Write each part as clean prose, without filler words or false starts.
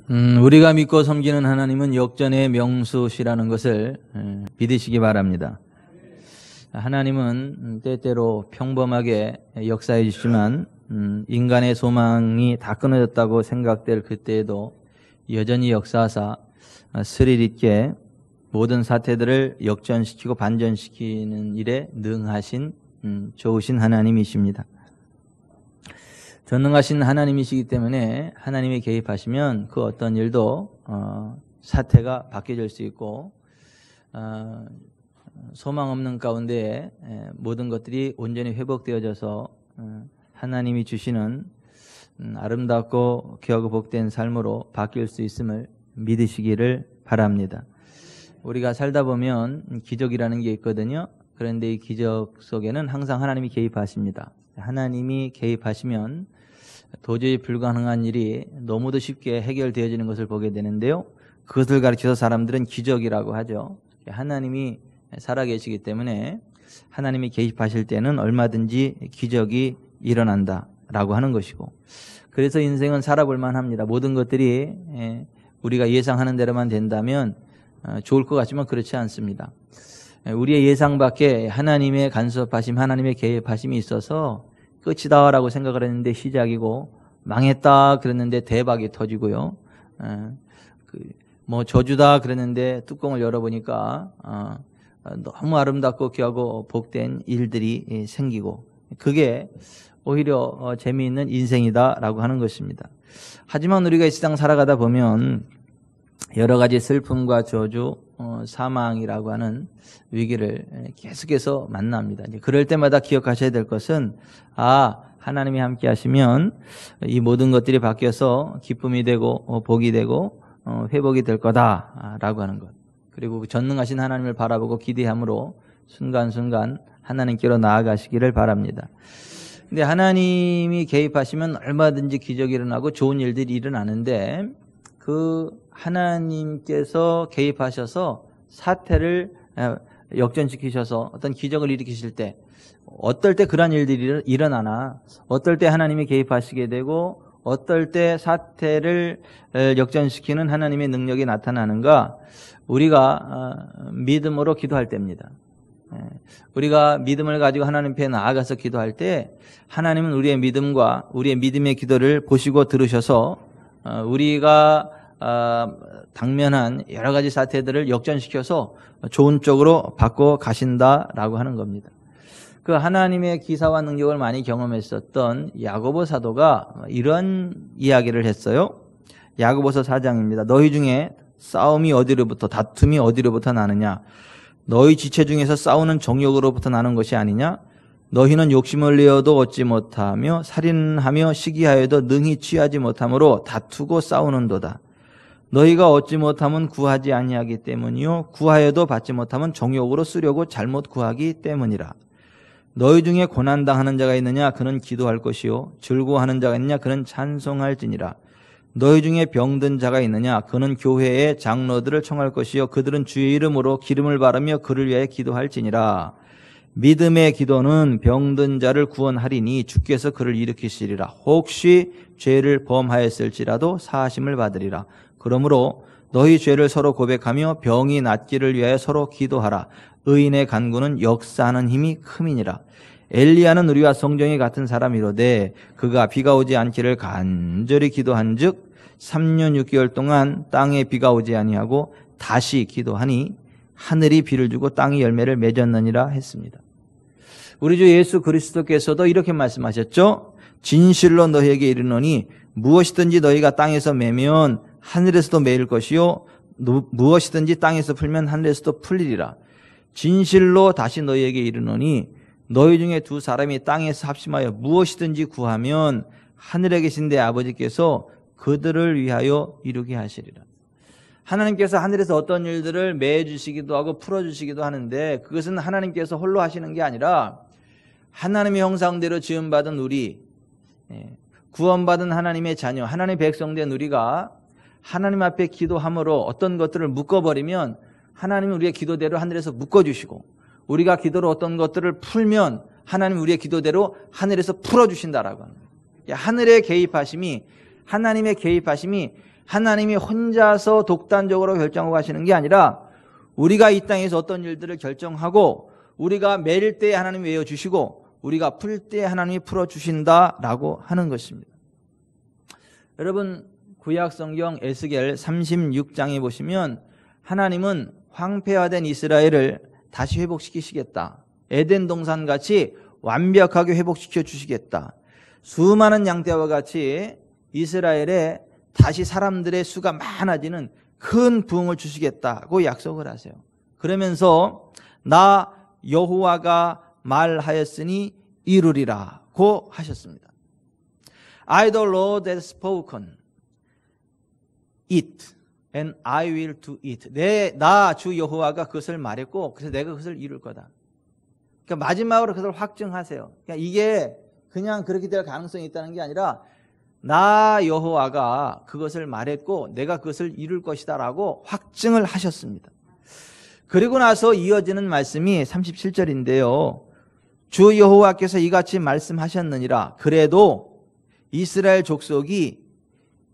우리가 믿고 섬기는 하나님은 역전의 명수시라는 것을 믿으시기 바랍니다. 하나님은 때때로 평범하게 역사해 주시지만 인간의 소망이 다 끊어졌다고 생각될 그때에도 여전히 역사하사 스릴 있게 모든 사태들을 역전시키고 반전시키는 일에 능하신 좋으신 하나님이십니다. 전능하신 하나님이시기 때문에 하나님이 개입하시면 그 어떤 일도 사태가 바뀌어질 수 있고 소망 없는 가운데 모든 것들이 온전히 회복되어져서 하나님이 주시는 아름답고 귀하고 복된 삶으로 바뀔 수 있음을 믿으시기를 바랍니다. 우리가 살다 보면 기적이라는 게 있거든요. 그런데 이 기적 속에는 항상 하나님이 개입하십니다. 하나님이 개입하시면 도저히 불가능한 일이 너무도 쉽게 해결되어지는 것을 보게 되는데요. 그것을 가르쳐서 사람들은 기적이라고 하죠. 하나님이 살아계시기 때문에 하나님이 개입하실 때는 얼마든지 기적이 일어난다라고 하는 것이고, 그래서 인생은 살아볼 만합니다. 모든 것들이 우리가 예상하는 대로만 된다면 좋을 것 같지만 그렇지 않습니다. 우리의 예상 밖에 하나님의 간섭하심, 하나님의 개입하심이 있어서 끝이다라고 생각을 했는데 시작이고, 망했다 그랬는데 대박이 터지고요. 뭐 저주다 그랬는데 뚜껑을 열어보니까 너무 아름답고 귀하고 복된 일들이 생기고, 그게 오히려 재미있는 인생이다라고 하는 것입니다. 하지만 우리가 이 세상 살아가다 보면 여러 가지 슬픔과 저주, 사망이라고 하는 위기를 계속해서 만납니다. 그럴 때마다 기억하셔야 될 것은 하나님이 함께 하시면 이 모든 것들이 바뀌어서 기쁨이 되고 복이 되고 회복이 될 거다라고 하는 것. 그리고 전능하신 하나님을 바라보고 기대함으로 순간순간 하나님께로 나아가시기를 바랍니다. 근데 하나님이 개입하시면 얼마든지 기적이 일어나고 좋은 일들이 일어나는데, 그 하나님께서 개입하셔서 사태를 역전시키셔서 어떤 기적을 일으키실 때 어떨 때 그런 일들이 일어나나, 어떨 때 하나님이 개입하시게 되고 어떨 때 사태를 역전시키는 하나님의 능력이 나타나는가, 우리가 믿음으로 기도할 때입니다. 우리가 믿음을 가지고 하나님 앞에 나아가서 기도할 때 하나님은 우리의 믿음과 우리의 믿음의 기도를 보시고 들으셔서 우리가 당면한 여러 가지 사태들을 역전시켜서 좋은 쪽으로 바꿔 가신다라고 하는 겁니다. 그 하나님의 기사와 능력을 많이 경험했었던 야고보 사도가 이런 이야기를 했어요. 야고보서 4장입니다. 너희 중에 싸움이 어디로부터, 다툼이 어디로부터 나느냐? 너희 지체 중에서 싸우는 정욕으로부터 나는 것이 아니냐? 너희는 욕심을 내어도 얻지 못하며 살인하며 시기하여도 능히 취하지 못함으로 다투고 싸우는도다. 너희가 얻지 못하면 구하지 아니하기 때문이요, 구하여도 받지 못하면 정욕으로 쓰려고 잘못 구하기 때문이라. 너희 중에 고난당하는 자가 있느냐? 그는 기도할 것이요, 즐거워하는 자가 있느냐? 그는 찬송할지니라. 너희 중에 병든 자가 있느냐? 그는 교회의 장로들을 청할 것이요, 그들은 주의 이름으로 기름을 바르며 그를 위하여 기도할지니라. 믿음의 기도는 병든 자를 구원하리니 주께서 그를 일으키시리라. 혹시 죄를 범하였을지라도 사하심을 받으리라. 그러므로 너희 죄를 서로 고백하며 병이 낫기를 위하여 서로 기도하라. 의인의 간구는 역사하는 힘이 큼이니라. 엘리야는 우리와 성정이 같은 사람이로되 그가 비가 오지 않기를 간절히 기도한즉 3년 6개월 동안 땅에 비가 오지 아니하고 다시 기도하니 하늘이 비를 주고 땅이 열매를 맺었느니라 했습니다. 우리 주 예수 그리스도께서도 이렇게 말씀하셨죠. 진실로 너희에게 이르노니 무엇이든지 너희가 땅에서 매면 하늘에서도 매일 것이요, 무엇이든지 땅에서 풀면 하늘에서도 풀리리라. 진실로 다시 너희에게 이르노니 너희 중에 두 사람이 땅에서 합심하여 무엇이든지 구하면 하늘에 계신 내 아버지께서 그들을 위하여 이루게 하시리라. 하나님께서 하늘에서 어떤 일들을 매해주시기도 하고 풀어주시기도 하는데, 그것은 하나님께서 홀로 하시는 게 아니라 하나님의 형상대로 지음받은 우리, 구원받은 하나님의 자녀, 하나님의 백성된 우리가 하나님 앞에 기도함으로 어떤 것들을 묶어버리면 하나님은 우리의 기도대로 하늘에서 묶어주시고, 우리가 기도로 어떤 것들을 풀면 하나님은 우리의 기도대로 하늘에서 풀어주신다라고 하는 거예요. 하늘의 개입하심이, 하나님의 개입하심이 하나님이 혼자서 독단적으로 결정하고 하시는 게 아니라 우리가 이 땅에서 어떤 일들을 결정하고 우리가 매일 때에 하나님이 외워주시고 우리가 풀 때에 하나님이 풀어주신다라고 하는 것입니다. 여러분, 구약성경 에스겔 36장에 보시면 하나님은 황폐화된 이스라엘을 다시 회복시키시겠다. 에덴 동산같이 완벽하게 회복시켜 주시겠다. 수많은 양떼와 같이 이스라엘에 다시 사람들의 수가 많아지는 큰 부흥을 주시겠다고 약속을 하세요. 그러면서 나 여호와가 말하였으니 이루리라고 하셨습니다. I the Lord has spoken it and I will do it. 나 주 여호와가 그것을 말했고 그래서 내가 그것을 이룰 거다. 그러니까 마지막으로 그것을 확증하세요. 그러니까 이게 그냥 그렇게 될 가능성이 있다는 게 아니라 나 여호와가 그것을 말했고 내가 그것을 이룰 것이다 라고 확증을 하셨습니다. 그리고 나서 이어지는 말씀이 37절인데요. 주 여호와께서 이같이 말씀하셨느니라. 그래도 이스라엘 족속이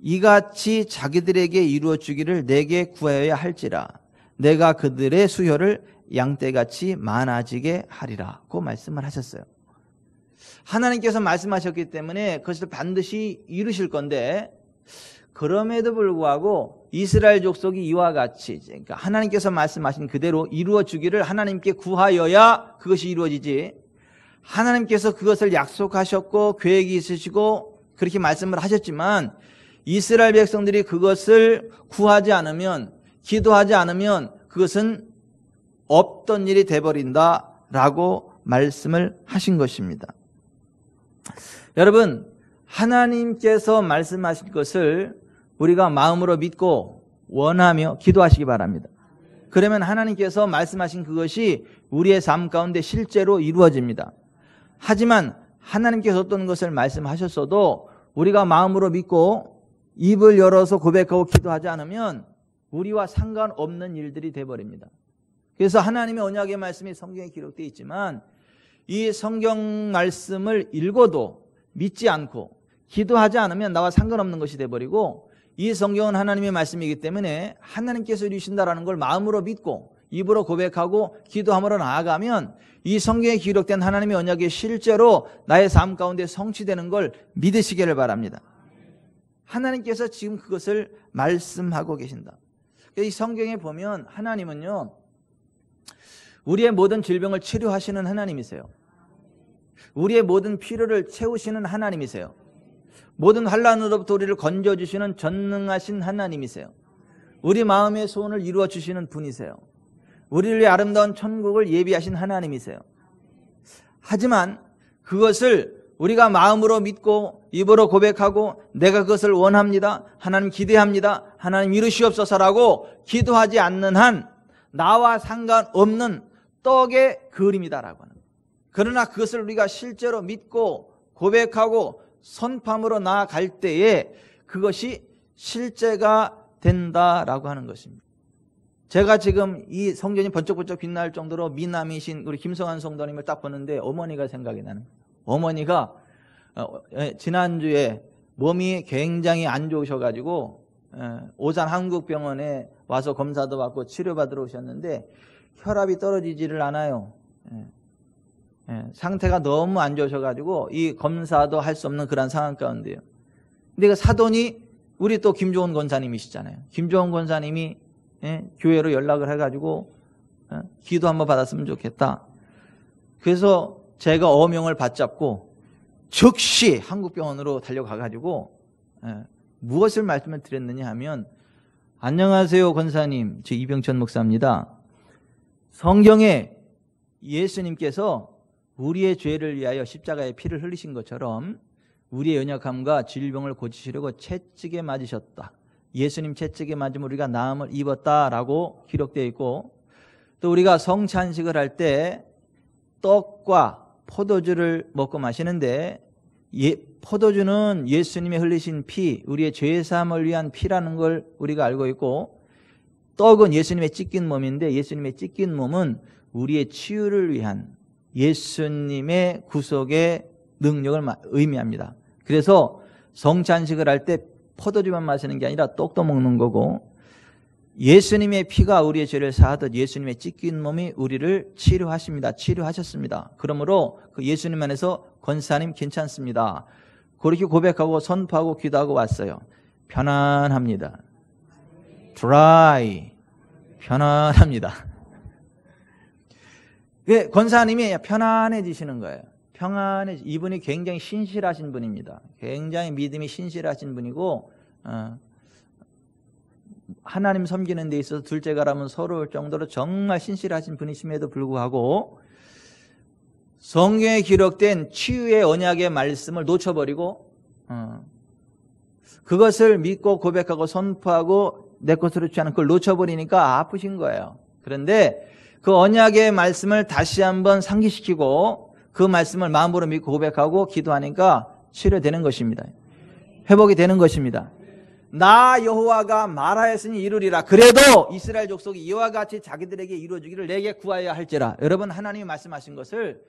이같이 자기들에게 이루어 주기를 내게 구하여야 할지라. 내가 그들의 수효를 양떼같이 많아지게 하리라고 말씀을 하셨어요. 하나님께서 말씀하셨기 때문에 그것을 반드시 이루실 건데 그럼에도 불구하고 이스라엘 족속이 이와 같이 그러니까 하나님께서 말씀하신 그대로 이루어 주기를 하나님께 구하여야 그것이 이루어지지 하나님께서 그것을 약속하셨고 계획이 있으시고 그렇게 말씀을 하셨지만 이스라엘 백성들이 그것을 구하지 않으면 기도하지 않으면 그것은 없던 일이 돼버린다라고 말씀을 하신 것입니다. 여러분, 하나님께서 말씀하신 것을 우리가 마음으로 믿고 원하며 기도하시기 바랍니다. 그러면 하나님께서 말씀하신 그것이 우리의 삶 가운데 실제로 이루어집니다. 하지만 하나님께서 어떤 것을 말씀하셨어도 우리가 마음으로 믿고 입을 열어서 고백하고 기도하지 않으면 우리와 상관없는 일들이 돼버립니다. 그래서 하나님의 언약의 말씀이 성경에 기록되어 있지만 이 성경 말씀을 읽어도 믿지 않고 기도하지 않으면 나와 상관없는 것이 돼버리고 이 성경은 하나님의 말씀이기 때문에 하나님께서 이루신다라는 걸 마음으로 믿고 입으로 고백하고 기도함으로 나아가면 이 성경에 기록된 하나님의 언약이 실제로 나의 삶 가운데 성취되는 걸 믿으시기를 바랍니다. 하나님께서 지금 그것을 말씀하고 계신다. 이 성경에 보면 하나님은요 우리의 모든 질병을 치료하시는 하나님이세요. 우리의 모든 필요를 채우시는 하나님이세요. 모든 환난으로부터 우리를 건져주시는 전능하신 하나님이세요. 우리 마음의 소원을 이루어 주시는 분이세요. 우리를 위해 아름다운 천국을 예비하신 하나님이세요. 하지만 그것을 우리가 마음으로 믿고 입으로 고백하고 내가 그것을 원합니다. 하나님 기대합니다. 하나님 이루시옵소서라고 기도하지 않는 한 나와 상관없는 떡의 그림이다라고 하는 거예요. 그러나 그것을 우리가 실제로 믿고 고백하고 선포함으로 나아갈 때에 그것이 실제가 된다라고 하는 것입니다. 제가 지금 이 성전이 번쩍번쩍 빛날 정도로 미남이신 우리 김성환 성도님을 딱 보는데 어머니가 생각이 나는 거예요. 어머니가 지난주에 몸이 굉장히 안 좋으셔가지고 오산 한국병원에 와서 검사도 받고 치료받으러 오셨는데 혈압이 떨어지지를 않아요. 상태가 너무 안 좋으셔가지고 이 검사도 할 수 없는 그런 상황 가운데요. 근데 그 사돈이 우리 또 김종원 권사님이시잖아요. 김종원 권사님이 교회로 연락을 해가지고 기도 한번 받았으면 좋겠다. 그래서 제가 어명을 받잡고 즉시 한국병원으로 달려가가지고 무엇을 말씀을 드렸느냐 하면 안녕하세요 권사님, 저 이병천 목사입니다. 성경에 예수님께서 우리의 죄를 위하여 십자가에 피를 흘리신 것처럼 우리의 연약함과 질병을 고치시려고 채찍에 맞으셨다. 예수님 채찍에 맞으면 우리가 나음을 입었다라고 기록되어 있고 또 우리가 성찬식을 할 때 떡과 포도주를 먹고 마시는데 포도주는 예수님의 흘리신 피, 우리의 죄사함을 위한 피라는 걸 우리가 알고 있고 떡은 예수님의 찢긴 몸인데 예수님의 찢긴 몸은 우리의 치유를 위한 예수님의 구속의 능력을 의미합니다. 그래서 성찬식을 할 때 포도주만 마시는 게 아니라 떡도 먹는 거고, 예수님의 피가 우리의 죄를 사하듯 예수님의 찢긴 몸이 우리를 치료하십니다. 치료하셨습니다. 그러므로 그 예수님 안에서 권사님 괜찮습니다. 그렇게 고백하고 선포하고 기도하고 왔어요. 편안합니다. dry. 편안합니다. 권사님이 편안해지시는 거예요. 이분이 굉장히 신실하신 분입니다. 굉장히 믿음이 신실하신 분이고, 하나님 섬기는 데 있어서 둘째가라면 서러울 정도로 정말 신실하신 분이심에도 불구하고 성경에 기록된 치유의 언약의 말씀을 놓쳐버리고 그것을 믿고 고백하고 선포하고 내 것으로 취하는 그걸 놓쳐버리니까 아프신 거예요. 그런데 그 언약의 말씀을 다시 한번 상기시키고 그 말씀을 마음으로 믿고 고백하고 기도하니까 치료되는 것입니다. 회복이 되는 것입니다. 나 여호와가 말하였으니 이루리라. 그래도 이스라엘 족속이 이와 같이 자기들에게 이루어주기를 내게 구하여야 할지라. 여러분, 하나님이 말씀하신 것을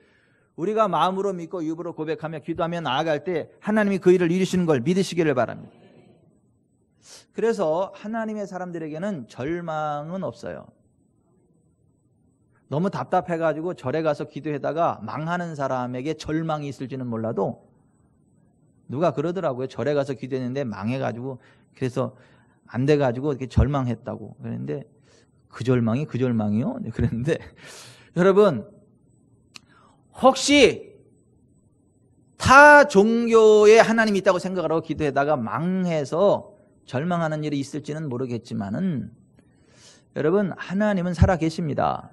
우리가 마음으로 믿고 입으로 고백하며 기도하며 나아갈 때 하나님이 그 일을 이루시는 걸 믿으시기를 바랍니다. 그래서 하나님의 사람들에게는 절망은 없어요. 너무 답답해가지고 절에 가서 기도하다가 망하는 사람에게 절망이 있을지는 몰라도, 누가 그러더라고요. 절에 가서 기도했는데 망해가지고 그래서 안 돼가지고 이렇게 절망했다고. 그랬는데 그 절망이요? 네, 그랬는데 여러분, 혹시 타 종교에 하나님이 있다고 생각을 하고 기도하다가 망해서 절망하는 일이 있을지는 모르겠지만은, 여러분, 하나님은 살아 계십니다.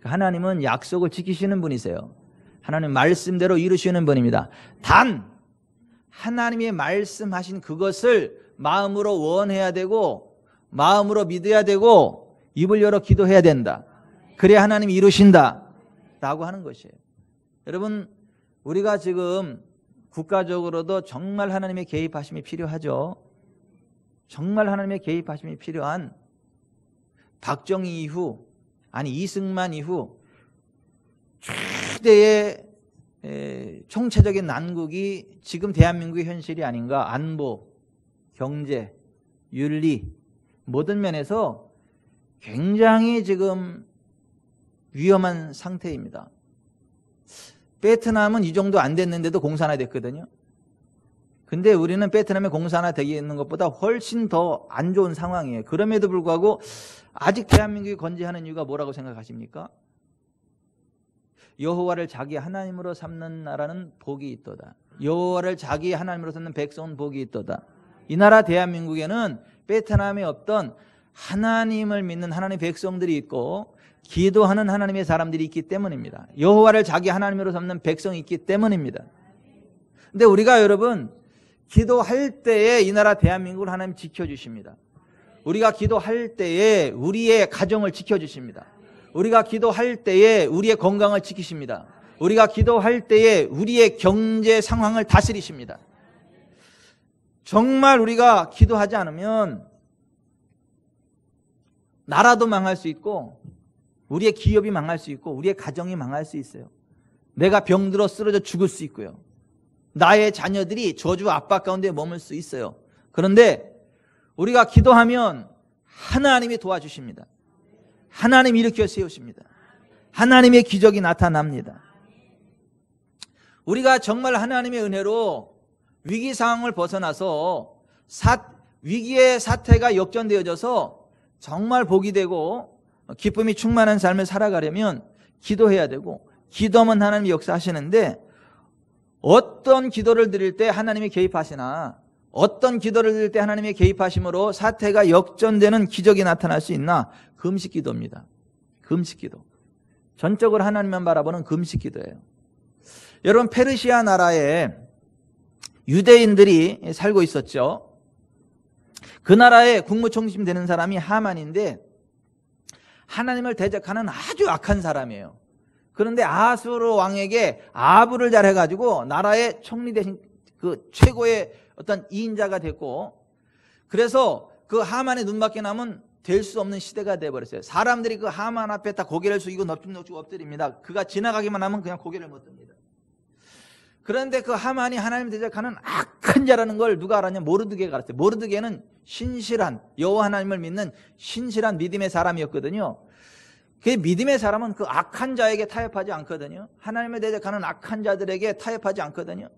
하나님은 약속을 지키시는 분이세요. 하나님 말씀대로 이루시는 분입니다. 단 하나님이 말씀하신 그것을 마음으로 원해야 되고 마음으로 믿어야 되고 입을 열어 기도해야 된다. 그래야 하나님이 이루신다 라고 하는 것이에요. 여러분, 우리가 지금 국가적으로도 정말 하나님의 개입하심이 필요하죠. 정말 하나님의 개입하심이 필요한 박정희 이후, 아니 이승만 이후 최대의 총체적인 난국이 지금 대한민국의 현실이 아닌가. 안보, 경제, 윤리 모든 면에서 굉장히 지금 위험한 상태입니다. 베트남은 이 정도 안 됐는데도 공산화 됐거든요. 근데 우리는 베트남의 공산화 되는 것보다 훨씬 더 안 좋은 상황이에요. 그럼에도 불구하고 아직 대한민국이 건재하는 이유가 뭐라고 생각하십니까? 여호와를 자기 하나님으로 삼는 나라는 복이 있도다. 여호와를 자기 하나님으로 삼는 백성은 복이 있도다. 이 나라 대한민국에는 베트남에 없던 하나님을 믿는 하나님의 백성들이 있고 기도하는 하나님의 사람들이 있기 때문입니다. 여호와를 자기 하나님으로 삼는 백성이 있기 때문입니다. 근데 우리가 여러분, 기도할 때에 이 나라 대한민국을 하나님 지켜주십니다. 우리가 기도할 때에 우리의 가정을 지켜주십니다. 우리가 기도할 때에 우리의 건강을 지키십니다. 우리가 기도할 때에 우리의 경제 상황을 다스리십니다. 정말 우리가 기도하지 않으면 나라도 망할 수 있고 우리의 기업이 망할 수 있고 우리의 가정이 망할 수 있어요. 내가 병들어 쓰러져 죽을 수 있고요. 나의 자녀들이 저주 압박 가운데 머물 수 있어요. 그런데 우리가 기도하면 하나님이 도와주십니다. 하나님이 일으켜 세우십니다. 하나님의 기적이 나타납니다. 우리가 정말 하나님의 은혜로 위기 상황을 벗어나서 위기의 사태가 역전되어져서 정말 복이 되고 기쁨이 충만한 삶을 살아가려면 기도해야 되고, 기도하면 하나님이 역사하시는데, 어떤 기도를 드릴 때 하나님이 개입하시나, 어떤 기도를 드릴 때 하나님의 개입하심으로 사태가 역전되는 기적이 나타날 수 있나? 금식 기도입니다. 금식 기도. 전적으로 하나님만 바라보는 금식 기도예요. 여러분, 페르시아 나라에 유대인들이 살고 있었죠. 그 나라의 국무총리쯤 되는 사람이 하만인데 하나님을 대적하는 아주 악한 사람이에요. 그런데 아수르 왕에게 아부를 잘해가지고 나라의 총리 대신 그 최고의 어떤 이인자가 됐고, 그래서 그 하만의 눈밖에 나면 될 수 없는 시대가 돼버렸어요. 사람들이 그 하만 앞에 다 고개를 숙이고 넙죽넙죽 엎드립니다. 그가 지나가기만 하면 그냥 고개를 못 듭니다. 그런데 그 하만이 하나님을 대적하는 악한 자라는 걸 누가 알았냐? 모르드게가 알았어요. 모르드게는 신실한, 여호와 하나님을 믿는 신실한 믿음의 사람이었거든요. 그 믿음의 사람은 그 악한 자에게 타협하지 않거든요. 하나님을 대적하는 악한 자들에게 타협하지 않거든요.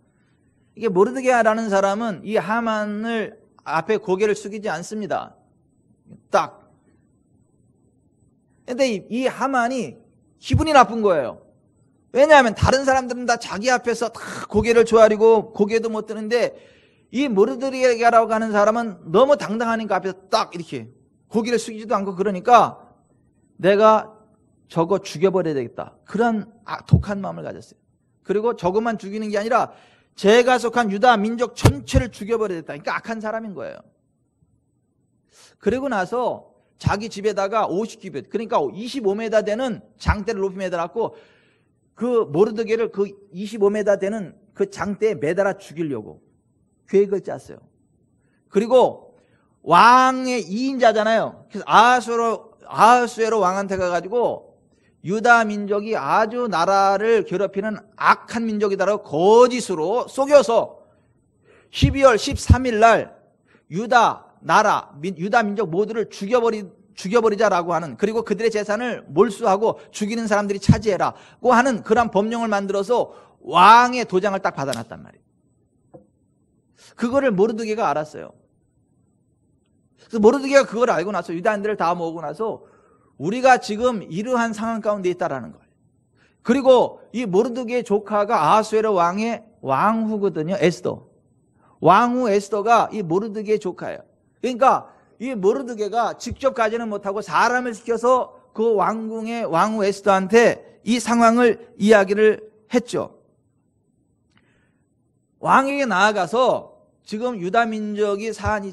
이게 모르드게라는 사람은 이 하만을 앞에 고개를 숙이지 않습니다. 딱. 근데 이 하만이 기분이 나쁜 거예요. 왜냐하면 다른 사람들은 다 자기 앞에서 다 고개를 조아리고 고개도 못 드는데 이 모르드게라고 하는 사람은 너무 당당하니까 앞에서 딱 이렇게 고개를 숙이지도 않고, 그러니까 내가 저거 죽여버려야 되겠다, 그런 독한 마음을 가졌어요. 그리고 저것만 죽이는 게 아니라 제가 속한 유다 민족 전체를 죽여버려야 되겠다. 그러니까 악한 사람인 거예요. 그리고 나서 자기 집에다가 50규빗, 그러니까 25m 되는 장대를 높이 매달았고 그 모르드게를 그 25m 되는 그 장대에 매달아 죽이려고 계획을 짰어요. 그리고 왕의 2인자잖아요. 그래서 아하수에로 왕한테 가가지고 유다 민족이 아주 나라를 괴롭히는 악한 민족이다라고 거짓으로 속여서 12월 13일 날 유다 민족 모두를 죽여버리자라고 하는, 그리고 그들의 재산을 몰수하고 죽이는 사람들이 차지해라고 하는 그런 법령을 만들어서 왕의 도장을 딱 받아놨단 말이에요. 그거를 모르드게가 알았어요. 그래서 모르드게가 그걸 알고 나서 유다인들을 다 모으고 나서 우리가 지금 이러한 상황 가운데 있다라는 거예요. 그리고 이 모르드게의 조카가 아하수에로 왕의 왕후거든요. 에스더. 왕후 에스더가 이 모르드게의 조카예요. 그러니까 이 모르드게가 직접 가지는 못하고 사람을 시켜서 그 왕궁의 왕후 에스더한테 이 상황을 이야기를 했죠. 왕에게 나아가서 지금 유다 민족이 처한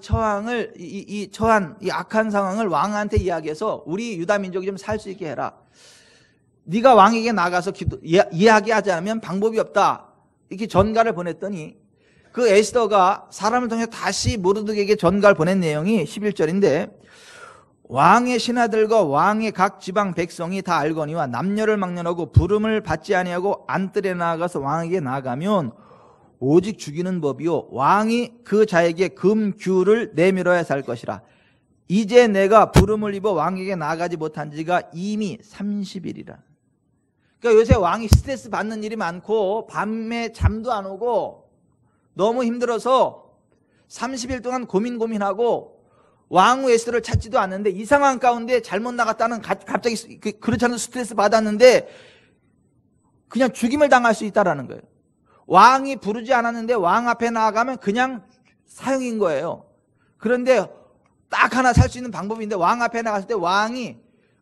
이 악한 상황을 왕한테 이야기해서 우리 유다 민족이 좀 살 수 있게 해라. 네가 왕에게 나가서 이야기하지 않으면 방법이 없다. 이렇게 전가를 보냈더니 그 에스더가 사람을 통해 다시 모르드게에게 전가를 보낸 내용이 11절인데, 왕의 신하들과 왕의 각 지방 백성이 다 알거니와 남녀를 막론하고 부름을 받지 아니하고 안뜰에 나아가서 왕에게 나아가면 오직 죽이는 법이요 왕이 그 자에게 금규를 내밀어야 살 것이라. 이제 내가 부름을 입어 왕에게 나아가지 못한 지가 이미 30일이라. 그러니까 요새 왕이 스트레스 받는 일이 많고 밤에 잠도 안 오고 너무 힘들어서 30일 동안 고민하고 왕후 에스더를 찾지도 않는데, 이 상황 가운데 잘못 나갔다는 갑자기 그렇지 않은 스트레스 받았는데 그냥 죽임을 당할 수 있다라는 거예요. 왕이 부르지 않았는데 왕 앞에 나아가면 그냥 사형인 거예요. 그런데 딱 하나 살 수 있는 방법인데, 왕 앞에 나갔을 때 왕이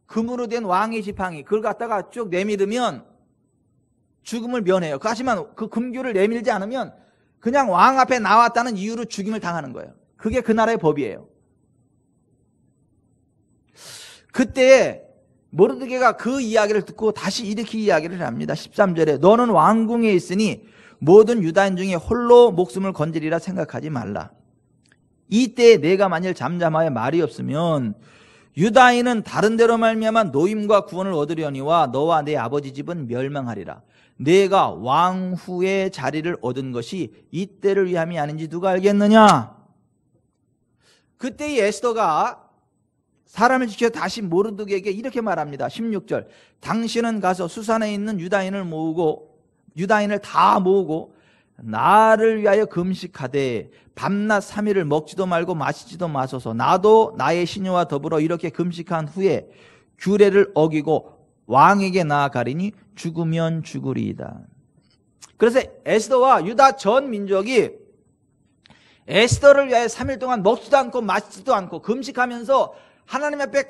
금으로 된 왕의 지팡이 그걸 갖다가 쭉 내밀으면 죽음을 면해요. 하지만 그 금규를 내밀지 않으면 그냥 왕 앞에 나왔다는 이유로 죽임을 당하는 거예요. 그게 그 나라의 법이에요. 그때 모르드게가 그 이야기를 듣고 다시 이렇게 이야기를 합니다. 13절에 너는 왕궁에 있으니 모든 유다인 중에 홀로 목숨을 건지리라 생각하지 말라. 이때 내가 만일 잠잠하여 말이 없으면 유다인은 다른 데로 말미암아 노임과 구원을 얻으려니와 너와 내 아버지 집은 멸망하리라. 내가 왕후의 자리를 얻은 것이 이때를 위함이 아닌지 누가 알겠느냐. 그때 이 에스더가 사람을 지켜 다시 모르드게에게 이렇게 말합니다. 16절 당신은 가서 수산에 있는 유다인을 다 모으고 나를 위하여 금식하되 밤낮 3일을 먹지도 말고 마시지도 마소서. 나도 나의 시녀와 더불어 이렇게 금식한 후에 규례를 어기고 왕에게 나아가리니 죽으면 죽으리이다. 그래서 에스더와 유다 전 민족이 에스더를 위하여 3일 동안 먹지도 않고 마시지도 않고 금식하면서 하나님 앞에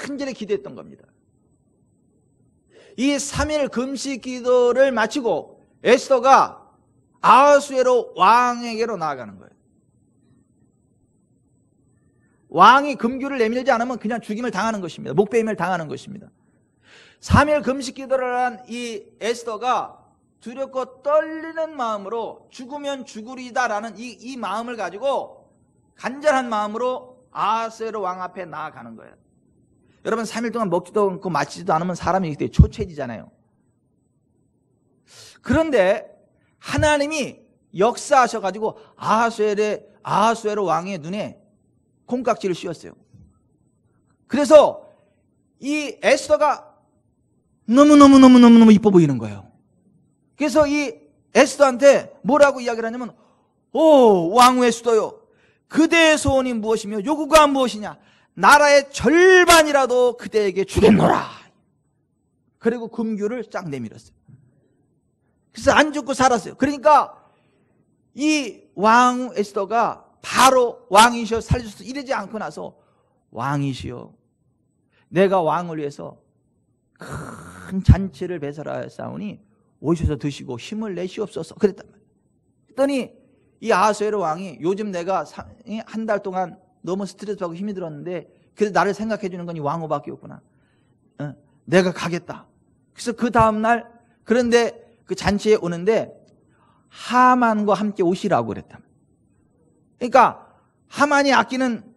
간절히 기도했던 겁니다. 이 3일 금식 기도를 마치고 에스더가 아하수에로 왕에게로 나아가는 거예요. 왕이 금규를 내밀지 않으면 그냥 죽임을 당하는 것입니다. 목배임을 당하는 것입니다. 3일 금식 기도를 한 이 에스더가 두렵고 떨리는 마음으로 죽으면 죽으리다라는 이 마음을 가지고 간절한 마음으로 아하수에로 왕 앞에 나아가는 거예요. 여러분 3일 동안 먹지도 않고 마시지도 않으면 사람이 그때 초췌해지잖아요. 그런데 하나님이 역사하셔가지고 아하수에로 왕의 눈에 콩깍지를 씌웠어요. 그래서 이 에스더가 너무너무 이뻐 보이는 거예요. 그래서 이 에스더한테 뭐라고 이야기를 하냐면, 오 왕후 에스더요, 그대의 소원이 무엇이며 요구가 무엇이냐? 나라의 절반이라도 그대에게 주겠노라. 그리고 금규를 쫙 내밀었어요. 그래서 안 죽고 살았어요. 그러니까 이 왕후 에스더가 바로 왕이시여 살려주소서 이러지 않고 나서, 왕이시여 내가 왕을 위해서 큰 잔치를 배설하였사오니 오셔서 드시고 힘을 내시옵소서 그랬단 말이에요. 그랬더니 이 아하수에로 왕이, 요즘 내가 한 달 동안 너무 스트레스받고 힘이 들었는데 그래서 나를 생각해 주는 건 이 왕후밖에 없구나. 내가 가겠다. 그래서 그 다음날, 그런데 그 잔치에 오는데 하만과 함께 오시라고 그랬다. 그러니까 하만이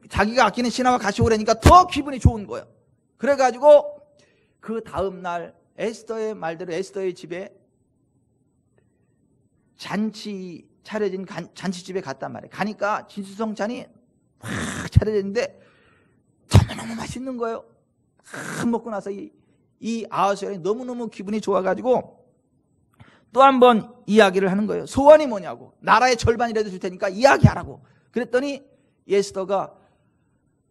자기가 아끼는 신하와 같이 오라니까 더 기분이 좋은 거예요. 그래가지고 그 다음날 에스더의 말대로 에스더의 집에 잔치 차려진 잔치집에 갔단 말이에요. 가니까 진수성찬이 막 차려졌는데 너무너무 맛있는 거예요. 먹고 나서 이 아하수에로 너무너무 기분이 좋아가지고 또 한 번 이야기를 하는 거예요. 소원이 뭐냐고. 나라의 절반이라도 줄 테니까 이야기하라고. 그랬더니 에스더가,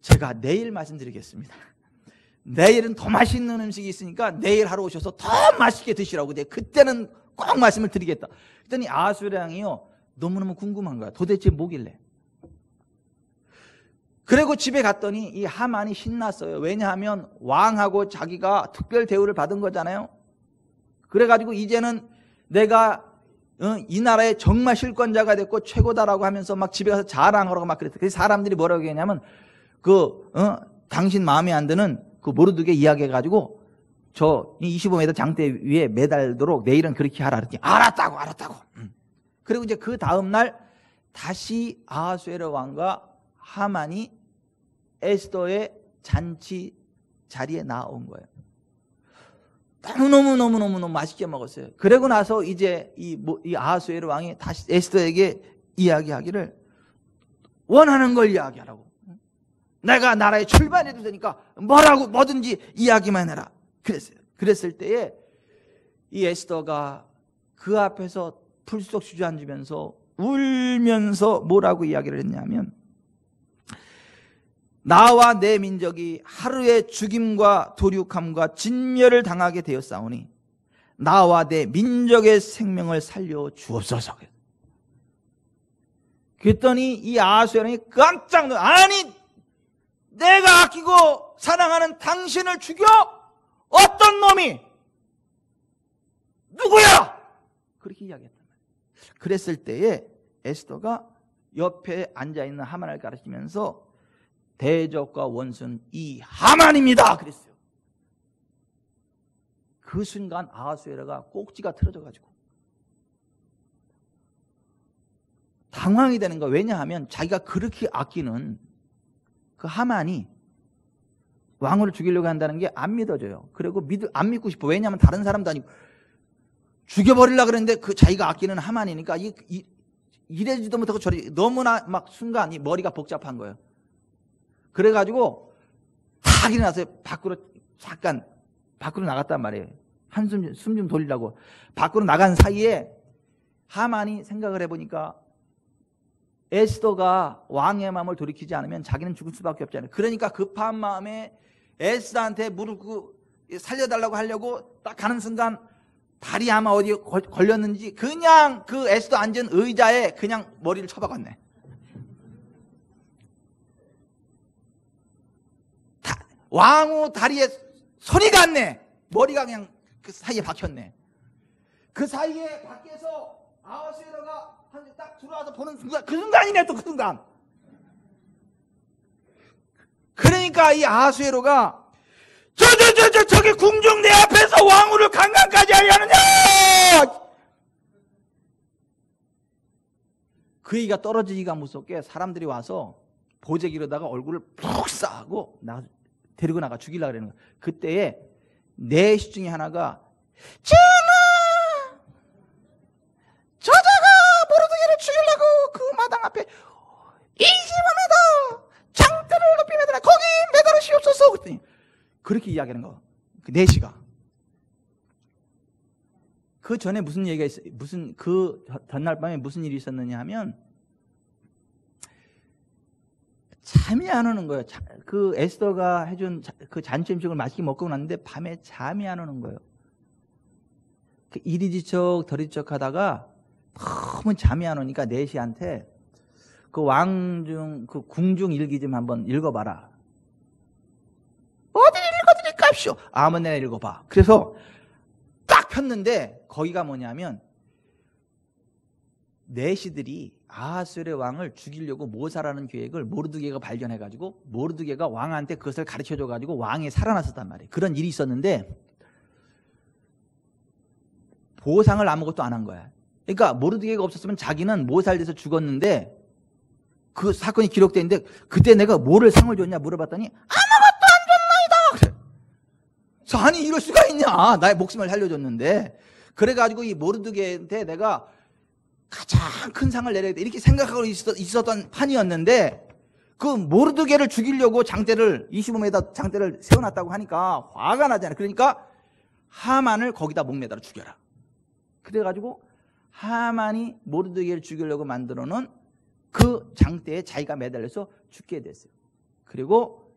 제가 내일 말씀드리겠습니다. 내일은 더 맛있는 음식이 있으니까 내일 하러 오셔서 더 맛있게 드시라고. 그때는 꼭 말씀을 드리겠다. 그랬더니 아하수에로 왕이요, 너무너무 궁금한 거야. 도대체 뭐길래. 그리고 집에 갔더니 이 하만이 신났어요. 왜냐하면 왕하고 자기가 특별 대우를 받은 거잖아요. 그래가지고 이제는 내가 이 나라의 정말 실권자가 됐고 최고다라고 하면서 막 집에 가서 자랑하라고 막 그랬어요. 그래서 사람들이 뭐라고 얘기했냐면, 당신 마음에 안 드는 그 모르드게 이야기해가지고 저 25m 장대 위에 매달도록 내일은 그렇게 하라 그랬더니 알았다고. 그리고 이제 그 다음날 다시 아하수에로 왕과 하만이 에스더의 잔치 자리에 나온 거예요. 너무너무 맛있게 먹었어요. 그러고 나서 이제 이 아하수에로 왕이 다시 에스더에게 이야기하기를, 원하는 걸 이야기하라고. 내가 나라의 출발해 줄 테니까 뭐든지 이야기만 해라. 그랬어요. 그랬을 때에 이 에스더가 그 앞에서 풀썩 주저앉으면서 울면서 뭐라고 이야기를 했냐면, 나와 내 민족이 하루의 죽임과 도륙함과 진멸을 당하게 되었사오니 나와 내 민족의 생명을 살려 주옵소서. 그랬더니 이 아하수에로는 깜짝 놀라, 아니 내가 아끼고 사랑하는 당신을 죽여? 어떤 놈이? 누구야? 그렇게 이야기했단 말이에요. 그랬을 때에 에스더가 옆에 앉아있는 하만을 가르치면서, 대적과 원수는 이 하만입니다 그랬어요. 그 순간 아하수에로가 꼭지가 틀어져가지고 당황이 되는 거예요. 왜냐하면 자기가 그렇게 아끼는 그 하만이 왕후를 죽이려고 한다는 게 안 믿어져요. 그리고 안 믿고 싶어. 왜냐하면 다른 사람도 아니고 죽여버리려고 그랬는데 그 자기가 아끼는 하만이니까 이래지도 못하고 저리, 너무나 막 순간 이 머리가 복잡한 거예요. 그래가지고 탁 일어나서 잠깐 밖으로 나갔단 말이에요. 한숨 좀 돌리려고 밖으로 나간 사이에 하만이 생각을 해보니까 에스더가 왕의 마음을 돌이키지 않으면 자기는 죽을 수밖에 없잖아요. 그러니까 급한 마음에 에스더한테 무릎 살려달라고 하려고 딱 가는 순간 발이 아마 어디에 걸렸는지 그냥 그 에스더 앉은 의자에 그냥 머리를 쳐박았네. 왕후 다리에 손이 갔네. 머리가 그냥 그 사이에 박혔네. 그 사이에 밖에서 아하수에로가 딱 들어와서 보는 순간, 그 순간이네. 또 그 순간. 그러니까 이 아하수에로가 저기 궁중 내 앞에서 왕후를 강간까지 하려느냐. 그 얘기가 떨어지기가 무섭게 사람들이 와서 보재기로다가 얼굴을 푹 싸고 데리고 나가 죽이려고 그러는 거야. 그때에 내시 중에 하나가, 전하! 저자! 그렇게 이야기하는 거. 그 4시가. 그 전에 무슨 얘기가 있어? 그 전날 밤에 무슨 일이 있었느냐 하면 잠이 안 오는 거예요. 그 에스더가 해준 그 잔치 음식을 맛있게 먹고 났는데 밤에 잠이 안 오는 거예요. 이리 지척 저리 지척 하다가 너무 잠이 안 오니까 4시한테 그 그 궁중 일기 좀 한번 읽어봐라. 어디 읽어드릴까쇼? 아무데나 읽어봐. 그래서 딱 폈는데 거기가 뭐냐면 내시들이 아하수엘의 왕을 죽이려고 모사라는 계획을 모르드게가 발견해가지고 모르드게가 왕한테 그것을 가르쳐줘가지고 왕이 살아났었단 말이에요. 그런 일이 있었는데 보상을 아무것도 안 한 거야. 그러니까 모르드게가 없었으면 자기는 모살돼서 죽었는데 그 사건이 기록되어 있는데 그때 내가 뭐를 상을 줬냐 물어봤더니 아무것도 안 줬나이다. 그래. 아니 이럴 수가 있냐. 나의 목숨을 살려줬는데. 그래가지고 이 모르드게한테 내가 가장 큰 상을 내려야겠다 이렇게 생각하고 있었던 판이었는데 그 모르드게를 죽이려고 25m 장대를 세워놨다고 하니까 화가 나잖아요. 그러니까 하만을 거기다 목매달아 죽여라. 그래가지고 하만이 모르드게를 죽이려고 만들어놓은 그 장대에 자기가 매달려서 죽게 됐어요. 그리고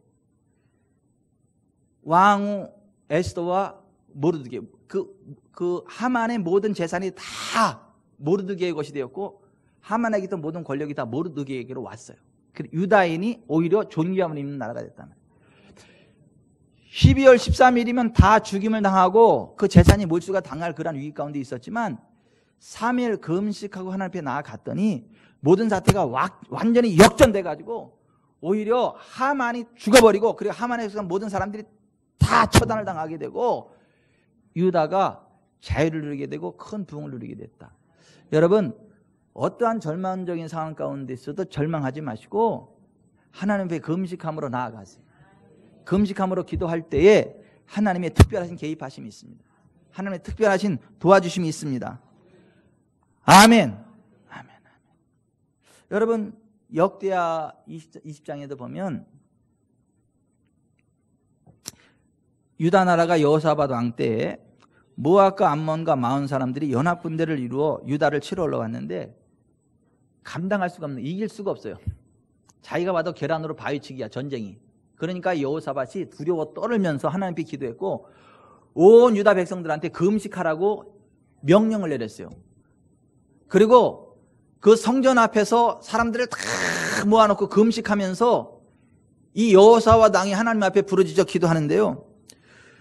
왕후 에스더와 모르드게 그 하만의 모든 재산이 다 모르드게의 것이 되었고 하만에게 있던 모든 권력이 다 모르드게에게로 왔어요. 유다인이 오히려 존귀함을 입는 나라가 됐단 말이에요. 12월 13일이면 다 죽임을 당하고 그 재산이 몰수가 당할 그런 위기 가운데 있었지만 3일 금식하고 하나님 앞에 나아갔더니 모든 사태가 완전히 역전돼가지고 오히려 하만이 죽어버리고 그리고 하만에서 모든 사람들이 다 처단을 당하게 되고 유다가 자유를 누리게 되고 큰 부흥을 누리게 됐다. 여러분 어떠한 절망적인 상황 가운데 있어도 절망하지 마시고 하나님 앞에 금식함으로 나아가세요. 금식함으로 기도할 때에 하나님의 특별하신 개입하심이 있습니다. 하나님의 특별하신 도와주심이 있습니다. 아멘. 아멘. 여러분 역대하 20장에도 보면 유다 나라가 여호사밧 왕 때에 모압과 암몬과 마온 사람들이 연합군대를 이루어 유다를 치러 올라왔는데 감당할 수가 없는, 이길 수가 없어요. 자기가 봐도 계란으로 바위치기야 전쟁이. 그러니까 여호사밧이 두려워 떨면서 하나님께 기도했고 온 유다 백성들한테 금식하라고 명령을 내렸어요. 그리고 그 성전 앞에서 사람들을 다 모아놓고 금식하면서 이 여호사밧 왕이 하나님 앞에 부르짖어 기도하는데요.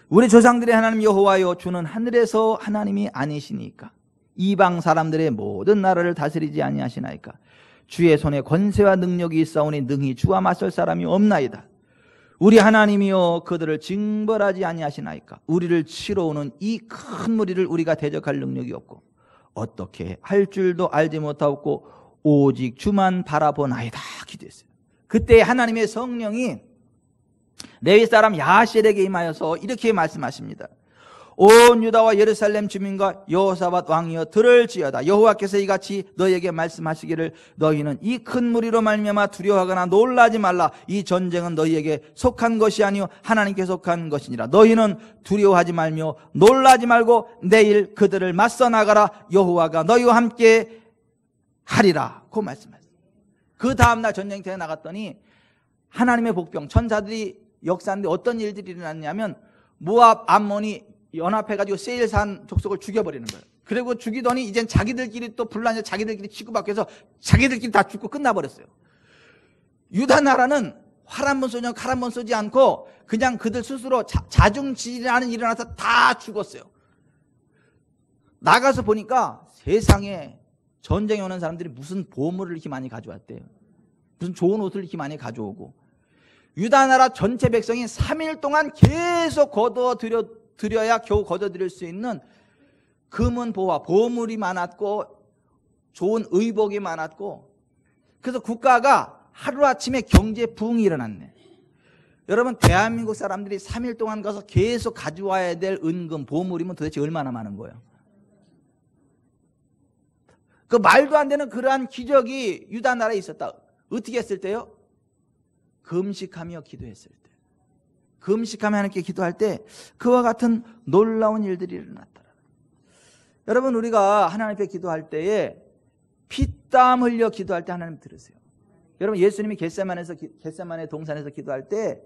우리 조상들의 하나님 여호와여, 주는 하늘에서 하나님이 아니시니까 이방 사람들의 모든 나라를 다스리지 아니하시나이까. 주의 손에 권세와 능력이 있사오니 능히 주와 맞설 사람이 없나이다. 우리 하나님이여, 그들을 징벌하지 아니하시나이까. 우리를 치러 오는 이 큰 무리를 우리가 대적할 능력이 없고 어떻게 할 줄도 알지 못하고 오직 주만 바라보나이다 기도했어요. 그때 하나님의 성령이 레위 사람 야하시엘에게 임하여서 이렇게 말씀하십니다. 온 유다와 예루살렘 주민과 여호사밧 왕이여 들을지어다. 여호와께서 이같이 너희에게 말씀하시기를 너희는 이 큰 무리로 말미암아 두려워하거나 놀라지 말라. 이 전쟁은 너희에게 속한 것이 아니요 하나님께 속한 것이니라. 너희는 두려워하지 말며 놀라지 말고 내일 그들을 맞서 나가라. 여호와가 너희와 함께 하리라. 그 말씀하셨어요. 그 다음날 전쟁터에 나갔더니 하나님의 복병 천사들이 역사하는데 어떤 일들이 일어났냐면 모압 암몬이 연합해가지고 세일산 족속을 죽여버리는 거예요. 그리고 죽이더니 이젠 자기들끼리 또 분란해서 자기들끼리 치고받고 해서 자기들끼리 다 죽고 끝나버렸어요. 유다 나라는 활 한 번 쏘냐 칼 한 번 쏘지 않고 그냥 그들 스스로 자중질환이 일어나서 다 죽었어요. 나가서 보니까 세상에 전쟁에 오는 사람들이 무슨 보물을 이렇게 많이 가져왔대요. 무슨 좋은 옷을 이렇게 많이 가져오고 유다 나라 전체 백성이 3일 동안 계속 거둬들여야 겨우 거둬들일 수 있는 금은 보화, 보물이 많았고 좋은 의복이 많았고 그래서 국가가 하루아침에 경제 부흥이 일어났네. 여러분 대한민국 사람들이 3일 동안 가서 계속 가져와야 될 은금, 보물이면 도대체 얼마나 많은 거예요. 그 말도 안 되는 그러한 기적이 유다 나라에 있었다. 어떻게 했을 때요? 금식하며 기도했을 때. 금식하며 하나님께 기도할 때 그와 같은 놀라운 일들이 일어났더라. 여러분, 우리가 하나님 앞에 기도할 때에 피땀 흘려 기도할 때 하나님 들으세요. 여러분, 예수님이 겟세마네 동산에서 기도할 때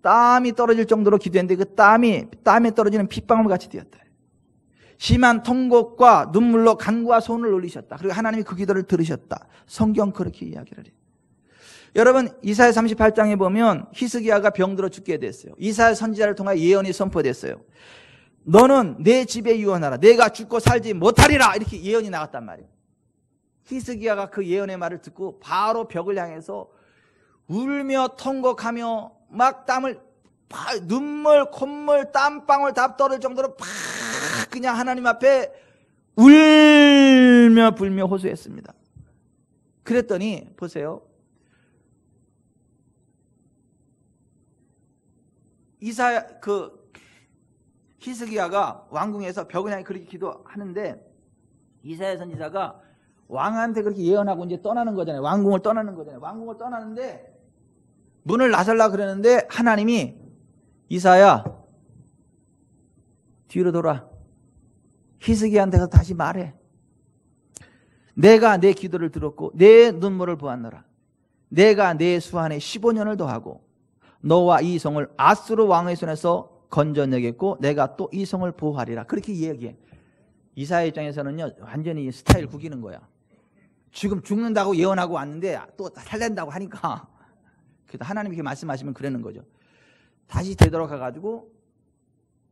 땀이 떨어질 정도로 기도했는데 그 땀에 떨어지는 핏방울 같이 되었다. 심한 통곡과 눈물로 간과 손을 올리셨다. 그리고 하나님이 그 기도를 들으셨다. 성경 그렇게 이야기를 해요. 여러분, 이사야 38장에 보면 히스기야가 병들어 죽게 됐어요. 이사야 선지자를 통해 예언이 선포됐어요. 너는 내 집에 유언하라. 내가 죽고 살지 못하리라. 이렇게 예언이 나왔단 말이에요. 히스기야가 그 예언의 말을 듣고 바로 벽을 향해서 울며 통곡하며 막 눈물, 콧물, 땀방울 다 떨어질 정도로 팍 그냥 하나님 앞에 울며 불며 호소했습니다. 그랬더니 보세요. 히스기야가 왕궁에서 벽을 향해 그렇게 기도하는데 이사야 선지자가 왕한테 그렇게 예언하고 이제 떠나는 거잖아요. 왕궁을 떠나는 거잖아요. 왕궁을 떠나는데 문을 나서려고 그러는데 하나님이 이사야 뒤로 돌아. 히스기야한테 가서 다시 말해. 내가 내 기도를 들었고 내 눈물을 보았노라. 내가 내 수한에 15년을 더하고 너와 이 성을 아수르 왕의 손에서 건져내겠고 내가 또 이 성을 보호하리라. 그렇게 이야기해. 이사야 입장에서는요, 완전히 스타일 구기는 거야. 지금 죽는다고 예언하고 왔는데 또 살린다고 하니까. 그래서 하나님이 말씀하시면 그러는 거죠. 다시 되돌아가가지고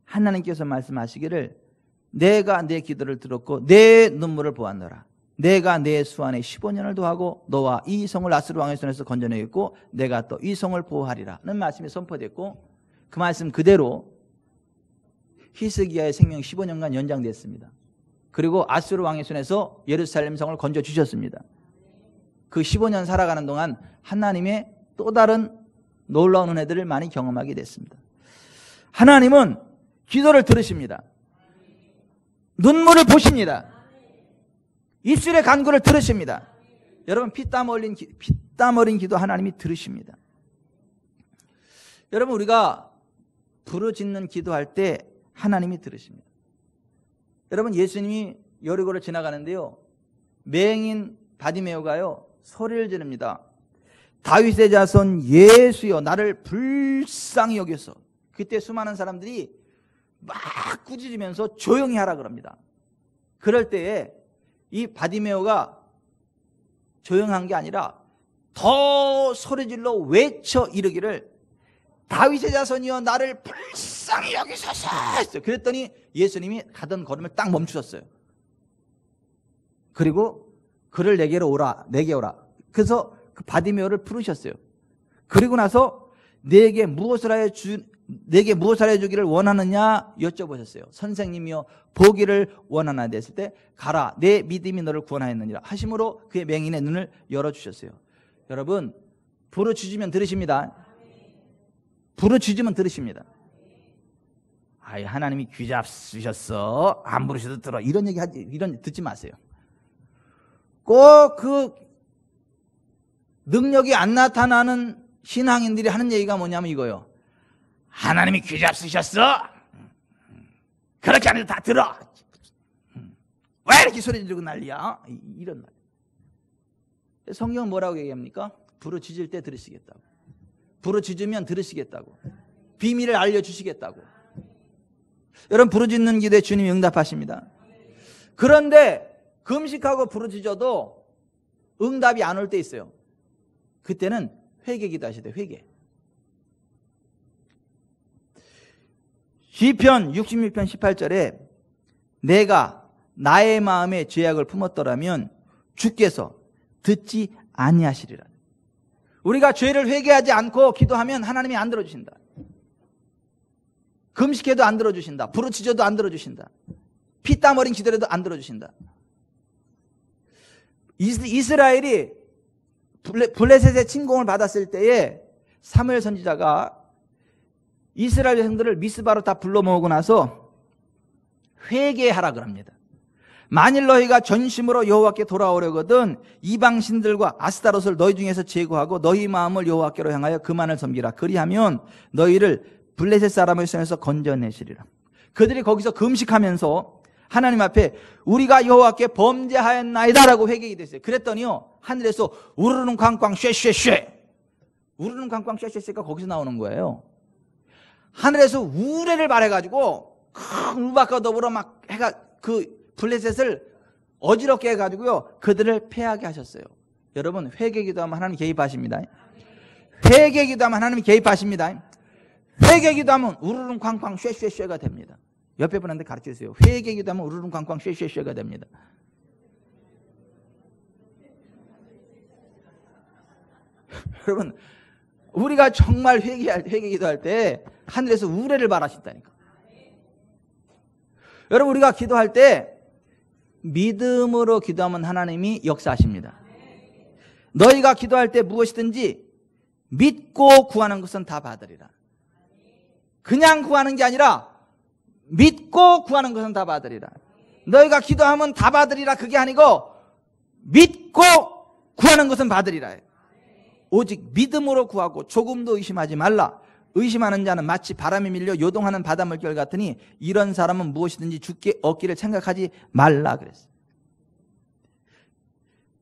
하나님께서 말씀하시기를 내가 내 기도를 들었고 내 눈물을 보았노라. 내가 내 수완에 15년을 더하고 너와 이 성을 아수르 왕의 손에서 건져내겠고 내가 또 이 성을 보호하리라는 말씀이 선포됐고 그 말씀 그대로 히스기야의 생명 15년간 연장됐습니다. 그리고 아수르 왕의 손에서 예루살렘 성을 건져주셨습니다. 그 15년 살아가는 동안 하나님의 또 다른 놀라운 은혜들을 많이 경험하게 됐습니다. 하나님은 기도를 들으십니다. 눈물을 보십니다. 입술의 간구를 들으십니다. 여러분, 피땀 흘린 기도 하나님이 들으십니다. 여러분, 우리가 부르짖는 기도할 때 하나님이 들으십니다. 여러분, 예수님이 여리고를 지나가는데요, 맹인 바디메오가요 소리를 지릅니다. 다윗의 자손 예수여 나를 불쌍히 여겨서. 그때 수많은 사람들이 막 꾸짖으면서 조용히 하라 그럽니다. 그럴 때에 이 바디메오가 조용한 게 아니라 더 소리질러 외쳐 이르기를 다윗의 자손이여 나를 불쌍히 여기소서 했어요. 그랬더니 예수님이 가던 걸음을 딱 멈추셨어요. 그리고 그를 내게로 오라, 내게 오라. 그래서 그 바디메오를 부르셨어요. 그리고 나서 내게 무엇을 하여 주기를 원하느냐 여쭤보셨어요. 선생님이여 보기를 원하나 했을 때 가라 내 믿음이 너를 구원하였느니라 하심으로 그의 맹인의 눈을 열어주셨어요. 여러분, 부르짖으면 들으십니다. 부르짖으면 들으십니다. 아이, 하나님이 귀 잡수셨어 안 부르셔도 들어 이런 얘기 듣지 마세요. 꼭 그 능력이 안 나타나는 신앙인들이 하는 얘기가 뭐냐면 이거요. 하나님이 귀 잡수셨어? 그렇게 안 해도 다 들어. 왜 이렇게 소리 지르고 난리야? 이런 말. 성경은 뭐라고 얘기합니까? 부르짖을 때 들으시겠다고. 부르짖으면 들으시겠다고. 비밀을 알려주시겠다고. 여러분, 부르짖는 기도에 주님이 응답하십니다. 그런데 금식하고 부르짖어도 응답이 안 올 때 있어요. 그때는 회개 기도하셔야 돼요. 회개. 시편 66편 18절에 내가 나의 마음에 죄악을 품었더라면 주께서 듣지 아니하시리라. 우리가 죄를 회개하지 않고 기도하면 하나님이 안 들어주신다. 금식해도 안 들어주신다. 부르짖어도 안 들어주신다. 피땀 어린 기도라도 안 들어주신다. 이스라엘이 블레셋의 침공을 받았을 때에 사무엘 선지자가 이스라엘 백성들을 미스바로 다 불러 모으고 나서 회개하라 그럽니다. 만일 너희가 전심으로 여호와께 돌아오려거든 이방 신들과 아스타롯을 너희 중에서 제거하고 너희 마음을 여호와께로 향하여 그만을 섬기라. 그리하면 너희를 블레셋 사람의 손에서 건져내시리라. 그들이 거기서 금식하면서 하나님 앞에 우리가 여호와께 범죄하였나이다라고 회개가 됐어요. 그랬더니요, 하늘에서 우르릉 쾅쾅 쉐쉐쉐, 우르릉 쾅쾅 쉐쉐쉐가 거기서 나오는 거예요. 하늘에서 우레를 발해가지고 큰 우박과 더불어 막 해가 그 블레셋을 어지럽게 해가지고요, 그들을 패하게 하셨어요. 여러분, 회개기도하면 하나님 개입하십니다. 회개기도하면 하나님이 개입하십니다. 회개기도하면 우르릉 쾅쾅 쉐쉐쉐가 됩니다. 옆에 분한테 가르쳐주세요. 회개기도하면 우르릉 쾅쾅 쉐쉐쉐가 됩니다. 여러분, 우리가 정말 회개기도할 때 하늘에서 우레를 발하신다니까. 여러분, 우리가 기도할 때 믿음으로 기도하면 하나님이 역사하십니다. 너희가 기도할 때 무엇이든지 믿고 구하는 것은 다 받으리라. 그냥 구하는 게 아니라 믿고 구하는 것은 다 받으리라. 너희가 기도하면 다 받으리라, 그게 아니고 믿고 구하는 것은 받으리라. 오직 믿음으로 구하고 조금도 의심하지 말라. 의심하는 자는 마치 바람에 밀려 요동하는 바닷물결 같으니 이런 사람은 무엇이든지 주께 얻기를 생각하지 말라 그랬어요.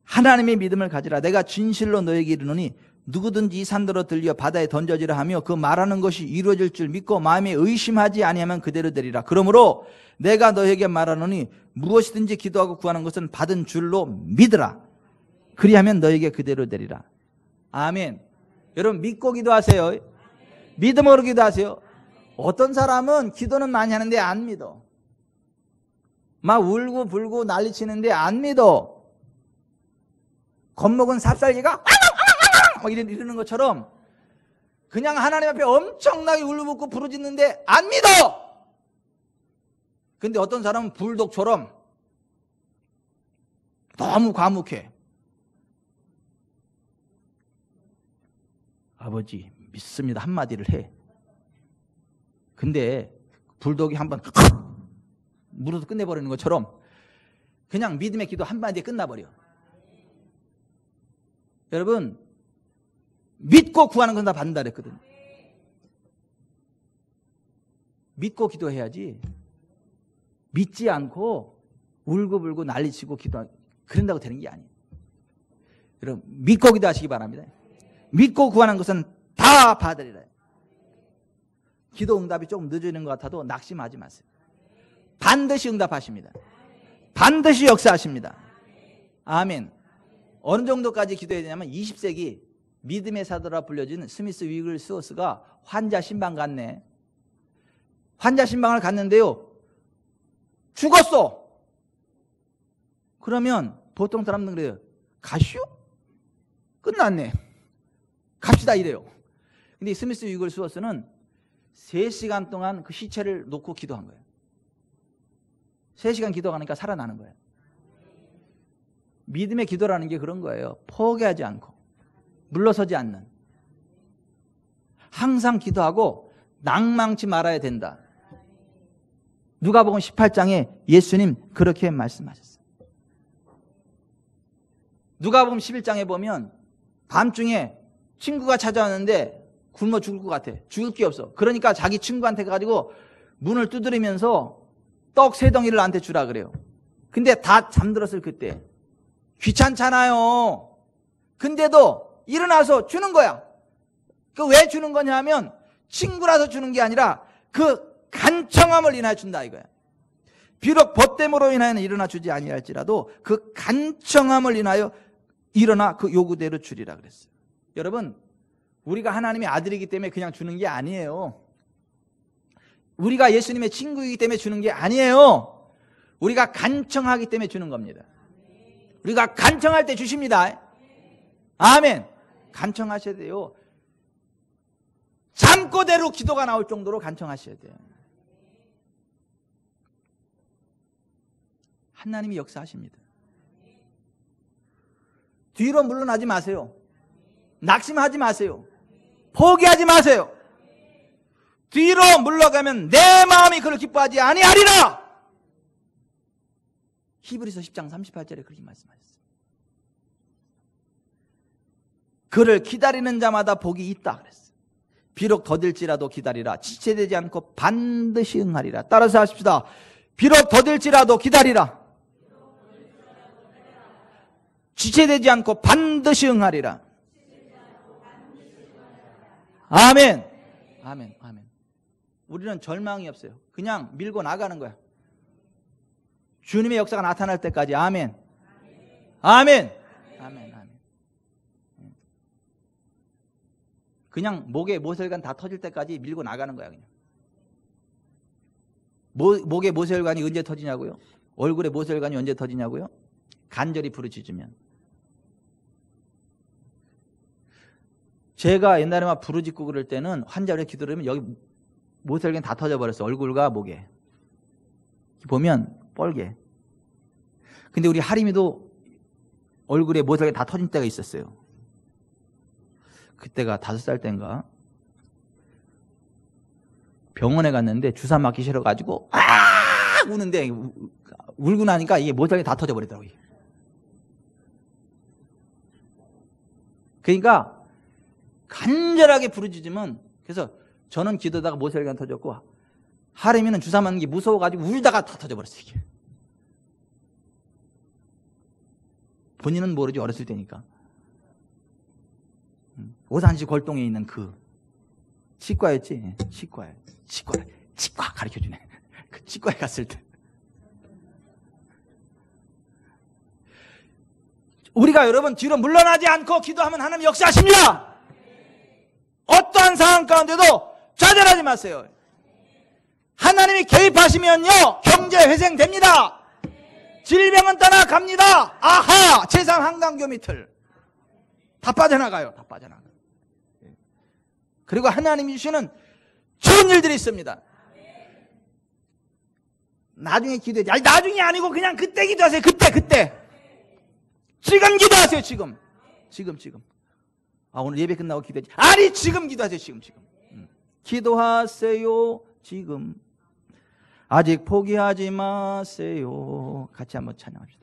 하나님의 믿음을 가지라. 내가 진실로 너에게 이르노니 누구든지 이 산더러 들려 바다에 던져지라 하며 그 말하는 것이 이루어질 줄 믿고 마음에 의심하지 아니하면 그대로 되리라. 그러므로 내가 너에게 말하노니 무엇이든지 기도하고 구하는 것은 받은 줄로 믿으라. 그리하면 너에게 그대로 되리라. 아멘. 여러분, 믿고 기도하세요. 믿음으로 기도하세요. 어떤 사람은 기도는 많이 하는데 안 믿어. 막 울고 불고 난리치는데 안 믿어. 겁먹은 삽살개가 막 이러는 것처럼 그냥 하나님 앞에 엄청나게 울고불고 부르짖는데 안 믿어. 근데 어떤 사람은 불독처럼 너무 과묵해. 아버지 믿습니다 한마디를 해. 근데 불독이 한번 물어서 끝내버리는 것처럼 그냥 믿음의 기도 한마디에 끝나버려. 여러분, 믿고 구하는 건 다 받는다 그랬거든. 믿고 기도해야지. 믿지 않고 울고불고 난리치고 그런다고 되는 게 아니에요. 여러분, 믿고 기도하시기 바랍니다. 믿고 구하는 것은 다 받으리라. 기도 응답이 조금 늦어지는 것 같아도 낙심하지 마세요. 반드시 응답하십니다. 반드시 역사하십니다. 아멘. 어느 정도까지 기도해야 되냐면 20세기 믿음의 사도라 불려진 스미스 위글스워스가 환자 신방 갔네. 환자 신방을 갔는데요, 죽었어. 그러면 보통 사람들은 그래요. 가시오? 끝났네. 갑시다 이래요. 근데 스미스 위글스워스는 3시간 동안 그 시체를 놓고 기도한 거예요. 3시간 기도하니까 살아나는 거예요. 믿음의 기도라는 게 그런 거예요. 포기하지 않고 물러서지 않는. 항상 기도하고 낭망치 말아야 된다. 누가복음 18장에 예수님 그렇게 말씀하셨어요. 누가복음 11장에 보면 밤중에 친구가 찾아왔는데 굶어 죽을 것 같아. 죽을 게 없어. 그러니까 자기 친구한테 가가지고 문을 두드리면서 떡 3덩이를 나한테 주라 그래요. 근데 다 잠들었을 그때. 귀찮잖아요. 근데도 일어나서 주는 거야. 그 왜 주는 거냐 하면 친구라서 주는 게 아니라 그 간청함을 인하여 준다 이거야. 비록 벗됨으로 인하여는 일어나 주지 아니할지라도 그 간청함을 인하여 일어나 그 요구대로 주리라 그랬어요. 여러분, 우리가 하나님의 아들이기 때문에 그냥 주는 게 아니에요. 우리가 예수님의 친구이기 때문에 주는 게 아니에요. 우리가 간청하기 때문에 주는 겁니다. 우리가 간청할 때 주십니다. 아멘. 간청하셔야 돼요. 잠꼬대로 기도가 나올 정도로 간청하셔야 돼요. 하나님이 역사하십니다. 뒤로 물러나지 마세요. 낙심하지 마세요. 포기하지 마세요. 뒤로 물러가면 내 마음이 그를 기뻐하지 아니하리라. 히브리서 10장 38절에 그렇게 말씀하셨어요. 그를 기다리는 자마다 복이 있다 그랬어요. 비록 더딜지라도 기다리라. 지체되지 않고 반드시 응하리라. 따라서 하십시다. 비록 더딜지라도 기다리라. 지체되지 않고 반드시 응하리라. 아멘. 아멘. 아멘. 우리는 절망이 없어요. 그냥 밀고 나가는 거야. 주님의 역사가 나타날 때까지. 아멘. 아멘. 아멘. 아멘. 그냥 목에 모세혈관 다 터질 때까지 밀고 나가는 거야. 그냥. 목에 모세혈관이 언제 터지냐고요? 얼굴에 모세혈관이 언제 터지냐고요? 간절히 부르짖으면. 제가 옛날에 막 부르짖고 그럴 때는 환자를 기도를 하면 여기 모세혈관이 다 터져버렸어. 얼굴과 목에. 보면 뻘게. 근데 우리 하림이도 얼굴에 모세혈관이 다 터진 때가 있었어요. 그때가 5살 때인가 병원에 갔는데 주사 맞기 싫어가지고 우는데 울고 나니까 이게 모세혈관이 다 터져버리더라고요. 그러니까 간절하게 부르짖으면, 그래서 저는 기도다가 모세혈관 터졌고 하림이는 주사 맞는 게 무서워가지고 울다가 다 터져버렸어요. 이게. 본인은 모르지, 어렸을 때니까. 오산시 골동에 있는 그 치과였지. 치과 가르쳐주네. 그 치과에 갔을 때 우리가 여러분 뒤로 물러나지 않고 기도하면 하나님 역사하십니다. 어떠한 상황 가운데도 좌절하지 마세요. 하나님이 개입하시면요 경제 회생됩니다. 질병은 떠나갑니다. 아하, 재산 한강교 밑을 다 빠져나가요. 다 빠져나가요. 그리고 하나님이 주시는 좋은 일들이 있습니다. 나중에 기도해야지. 아니, 나중이 아니고 그냥 그때 기도하세요. 그때. 지금 기도하세요. 지금. 아, 오늘 예배 끝나고 기도해야지. 아니, 지금 기도하세요. 지금. 기도하세요. 지금. 아직 포기하지 마세요. 같이 한번 찬양합시다.